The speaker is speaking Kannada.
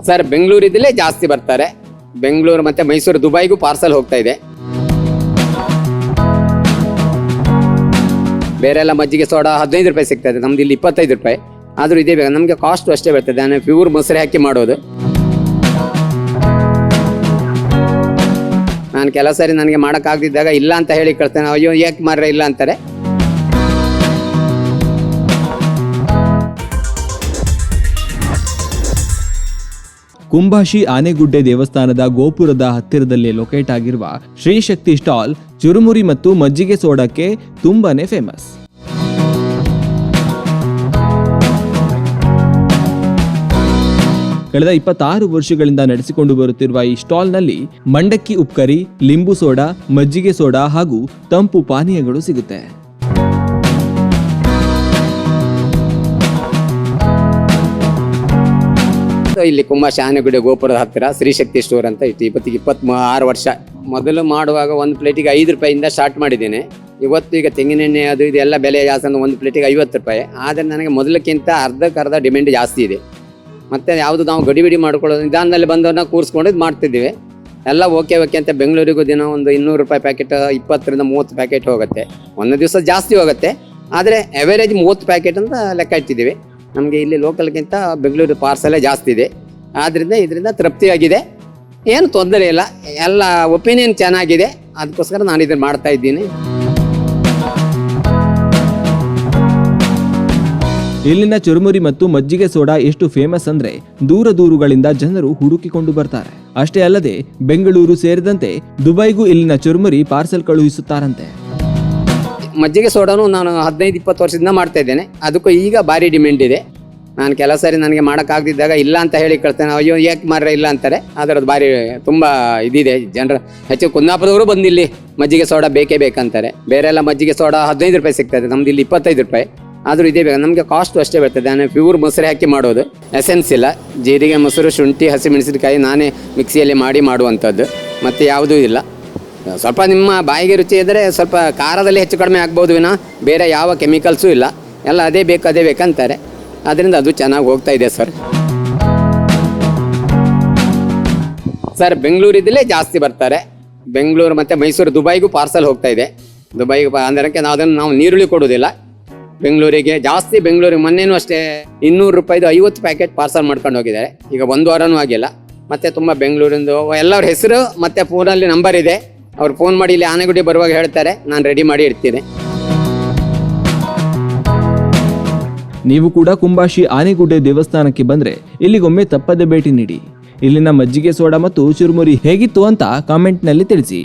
ಸರ್ ಬೆಂಗಳೂರಿದ್ದಲೇ ಜಾಸ್ತಿ ಬರ್ತಾರೆ. ಬೆಂಗಳೂರು ಮತ್ತೆ ಮೈಸೂರು, ದುಬೈಗೂ ಪಾರ್ಸಲ್ ಹೋಗ್ತಾ ಇದೆ. ಬೇರೆ ಎಲ್ಲ ಮಜ್ಜಿಗೆ ಸೋಡಾ 15 ರೂಪಾಯಿ ಸಿಗ್ತಾ ಇದೆ, ನಮ್ದು ಇಲ್ಲಿ 25 ರೂಪಾಯಿ. ಆದರೂ ಇದೇ ಬೇಕು ನಮಗೆ, ಕಾಸ್ಟ್ ಅಷ್ಟೇ ಬರ್ತದೆ. ನಾನು ಪ್ಯೂರ್ ಮೊಸರು ಹಾಕಿ ಮಾಡೋದು. ನಾನು ಕೆಲವು ಸಾರಿ ನನಗೆ ಮಾಡೋಕ್ಕಾಗದಿದ್ದಾಗ ಇಲ್ಲ ಅಂತ ಹೇಳಿ ಕಳ್ತೇನೆ. ಅಯ್ಯೋ ಯಾಕೆ ಮಾರ್ರೆ ಇಲ್ಲ ಅಂತಾರೆ. ಕುಂಬಾಶಿ ಆನೆಗುಡ್ಡೆ ದೇವಸ್ಥಾನದ ಗೋಪುರದ ಹತ್ತಿರದಲ್ಲಿ ಲೊಕೇಟ್ ಆಗಿರುವ ಶ್ರೀಶಕ್ತಿ ಸ್ಟಾಲ್ ಚುರುಮುರಿ ಮತ್ತು ಮಜ್ಜಿಗೆ ಸೋಡಕ್ಕೆ ತುಂಬಾನೇ ಫೇಮಸ್. ಕಳೆದ 26 ವರ್ಷಗಳಿಂದ ನಡೆಸಿಕೊಂಡು ಬರುತ್ತಿರುವ ಈ ಸ್ಟಾಲ್ನಲ್ಲಿ ಮಂಡಕ್ಕಿ ಉಪ್ಕರಿ, ಲಿಂಬು ಸೋಡಾ, ಮಜ್ಜಿಗೆ ಸೋಡಾ ಹಾಗೂ ತಂಪು ಪಾನೀಯಗಳು ಸಿಗುತ್ತೆ. ಇಲ್ಲಿ ಕುಂಬಾಶಿ ಆನೆಗುಡ್ಡೆ ಗೋಪುರದ ಹತ್ತಿರ ಶ್ರೀಶಕ್ತಿ ಸ್ಟೋರ್ ಅಂತ ಇತ್ತು. ಇವತ್ತಿಗೆ 26 ವರ್ಷ. ಮೊದಲು ಮಾಡುವಾಗ ಒಂದು ಪ್ಲೇಟಿಗೆ 5 ರೂಪಾಯಿಂದ ಸ್ಟಾರ್ಟ್ ಮಾಡಿದ್ದೇನೆ. ಇವತ್ತು ಈಗ ತೆಂಗಿನೆಣ್ಣೆ ಅದು ಇದೆಲ್ಲ ಬೆಲೆ ಜಾಸ್ತಿ ಅಂದ್ರೆ ಒಂದು ಪ್ಲೇಟಿಗೆ 50 ರೂಪಾಯಿ. ಆದರೆ ನನಗೆ ಮೊದಲಕ್ಕಿಂತ ಅರ್ಧಕ್ಕರ್ಧ ಡಿಮ್ಯಾಂಡ್ ಜಾಸ್ತಿ ಇದೆ. ಮತ್ತು ಯಾವುದು ನಾವು ಗಡಿಬಿಡಿ ಮಾಡ್ಕೊಳ್ಳೋದು, ನಿಧಾನದಲ್ಲಿ ಬಂದವ್ರನ್ನ ಕೂರಿಸ್ಕೊಂಡು ಇದು ಮಾಡ್ತಿದ್ದೀವಿ. ಎಲ್ಲ ಓಕೆ ಅಂತ ಬೆಂಗಳೂರಿಗೂ ದಿನ ಒಂದು 200 ರೂಪಾಯಿ ಪ್ಯಾಕೆಟ್ 20ರಿಂದ 30 ಪ್ಯಾಕೆಟ್ ಹೋಗುತ್ತೆ. ಒಂದು ದಿವಸ ಜಾಸ್ತಿ ಹೋಗುತ್ತೆ, ಆದರೆ ಎವರೇಜ್ 30 ಪ್ಯಾಕೆಟ್ ಅಂತ ಲೆಕ್ಕ ಇಟ್ಟಿದ್ದೀವಿ. ನಮಗೆ ಇಲ್ಲಿ ಲೋಕಲ್ಗಿಂತ ಬೆಂಗಳೂರು ಪಾರ್ಸಲೇ ಜಾಸ್ತಿ ಇದೆ. ಆದ್ದರಿಂದ ಇದರಿಂದ ತೃಪ್ತಿಯಾಗಿದೆ, ಏನು ತೊಂದರೆ ಇಲ್ಲ. ಎಲ್ಲ ಒಪಿನಿಯನ್ ಚೆನ್ನಾಗಿದೆ, ಅದಕ್ಕೋಸ್ಕರ ನಾನು ಇದನ್ನು ಮಾಡ್ತಾ ಇದ್ದೀನಿ. ಇಲ್ಲಿನ ಚುರುಮುರಿ ಮತ್ತು ಮಜ್ಜಿಗೆ ಸೋಡಾ ಎಷ್ಟು ಫೇಮಸ್ ಅಂದ್ರೆ ದೂರ ದೂರುಗಳಿಂದ ಜನರು ಹುಡುಕಿಕೊಂಡು ಬರ್ತಾರೆ. ಅಷ್ಟೇ ಅಲ್ಲದೆ ಬೆಂಗಳೂರು ಸೇರಿದಂತೆ ದುಬೈಗೂ ಇಲ್ಲಿನ ಚುರುಮುರಿ ಪಾರ್ಸಲ್ ಕಳುಹಿಸುತ್ತಾರಂತೆ. ಮಜ್ಜಿಗೆ ಸೋಡಾನು ನಾನು 15-20 ವರ್ಷದಿಂದ ಮಾಡ್ತಾ ಇದ್ದೇನೆ. ಅದಕ್ಕೂ ಈಗ ಭಾರಿ ಡಿಮ್ಯಾಂಡ್ ಇದೆ. ನಾನು ಕೆಲವು ಸಾರಿ ನನಗೆ ಮಾಡೋಕ್ಕಾಗದಿದ್ದಾಗ ಇಲ್ಲ ಅಂತ ಹೇಳಿ ಕಳ್ತೇನೆ. ಅಯ್ಯೋ ಯಾಕೆ ಮಾರ್ರೆ ಇಲ್ಲ ಅಂತಾರೆ. ಅದರದ್ದು ಭಾರಿ ತುಂಬ ಇದಿದೆ. ಜನರು ಹೆಚ್ಚು ಕುಂದಾಪುರದವರು ಬಂದು ಇಲ್ಲಿ ಮಜ್ಜಿಗೆ ಸೋಡಾ ಬೇಕೇ ಬೇಕಂತಾರೆ. ಬೇರೆ ಎಲ್ಲ ಮಜ್ಜಿಗೆ ಸೋಡಾ 15 ರೂಪಾಯಿ ಸಿಗ್ತಾ ಇದೆ, ನಮ್ದು ಇಲ್ಲಿ 25 ರೂಪಾಯಿ. ಆದರೂ ಇದೇ ಬೇಕು ನಮಗೆ, ಕಾಸ್ಟ್ ಅಷ್ಟೇ ಬರ್ತದೆ. ನಾನು ಪ್ಯೂರ್ ಮೊಸರು ಹಾಕಿ ಮಾಡೋದು. ಎಸೆನ್ಸ್ ಇಲ್ಲ, ಜೀರಿಗೆ, ಮೊಸರು, ಶುಂಠಿ, ಹಸಿಮೆಣಸಿನಕಾಯಿ ನಾನೇ ಮಿಕ್ಸಿಯಲ್ಲಿ ಮಾಡುವಂಥದ್ದು. ಮತ್ತು ಯಾವುದೂ ಇಲ್ಲ. ಸ್ವಲ್ಪ ನಿಮ್ಮ ಬಾಯಿಗೆ ರುಚಿ ಇದ್ದರೆ ಸ್ವಲ್ಪ ಖಾರದಲ್ಲಿ ಹೆಚ್ಚು ಕಡಿಮೆ ಆಗ್ಬೋದು ವಿನ ಬೇರೆ ಯಾವ ಕೆಮಿಕಲ್ಸೂ ಇಲ್ಲ. ಎಲ್ಲ ಅದೇ ಬೇಕಂತಾರೆ. ಅದರಿಂದ ಅದು ಚೆನ್ನಾಗಿ ಹೋಗ್ತಾ ಇದೆ ಸರ್. ಸರ್ ಬೆಂಗಳೂರಿದ್ದಲೇ ಜಾಸ್ತಿ ಬರ್ತಾರೆ. ಬೆಂಗಳೂರು ಮತ್ತು ಮೈಸೂರು, ದುಬೈಗೂ ಪಾರ್ಸಲ್ ಹೋಗ್ತಾ ಇದೆ. ದುಬೈಗೆ ಅಂದರೆ ನಾವು ನೀರುಳ್ಳಿ ಕೊಡೋದಿಲ್ಲ ಬೆಂಗಳೂರಿಗೆ ಜಾಸ್ತಿ. ಬೆಂಗಳೂರಿಗೆ ಮೊನ್ನೆನೂ ಅಷ್ಟೇ 200 ರೂಪಾಯಿದು 50 ಪ್ಯಾಕೆಟ್ ಪಾರ್ಸಲ್ ಮಾಡ್ಕೊಂಡು ಹೋಗಿದ್ದಾರೆ. ಈಗ 1 ವಾರನೂ ಆಗಿಲ್ಲ. ಮತ್ತು ತುಂಬ ಬೆಂಗಳೂರಿಂದು ಎಲ್ಲರ ಹೆಸರು ಮತ್ತು ಫೋನಲ್ಲಿ ನಂಬರ್ ಇದೆ. ಅವ್ರು ಫೋನ್ ಮಾಡಿ ಇಲ್ಲಿ ಆನೆಗುಡ್ಡೆ ಬರುವಾಗ ಹೇಳ್ತಾರೆ, ನಾನು ರೆಡಿ ಮಾಡಿ ಇಡ್ತೀನಿ. ನೀವು ಕೂಡ ಕುಂಬಾಶಿ ಆನೆಗುಡ್ಡೆ ದೇವಸ್ಥಾನಕ್ಕೆ ಬಂದ್ರೆ ಇಲ್ಲಿಗೊಮ್ಮೆ ತಪ್ಪದೆ ಭೇಟಿ ನೀಡಿ. ಇಲ್ಲಿನ ಮಜ್ಜಿಗೆ ಸೋಡಾ ಮತ್ತು ಚುರುಮುರಿ ಹೇಗಿತ್ತು ಅಂತ ಕಾಮೆಂಟ್ನಲ್ಲಿ ತಿಳಿಸಿ.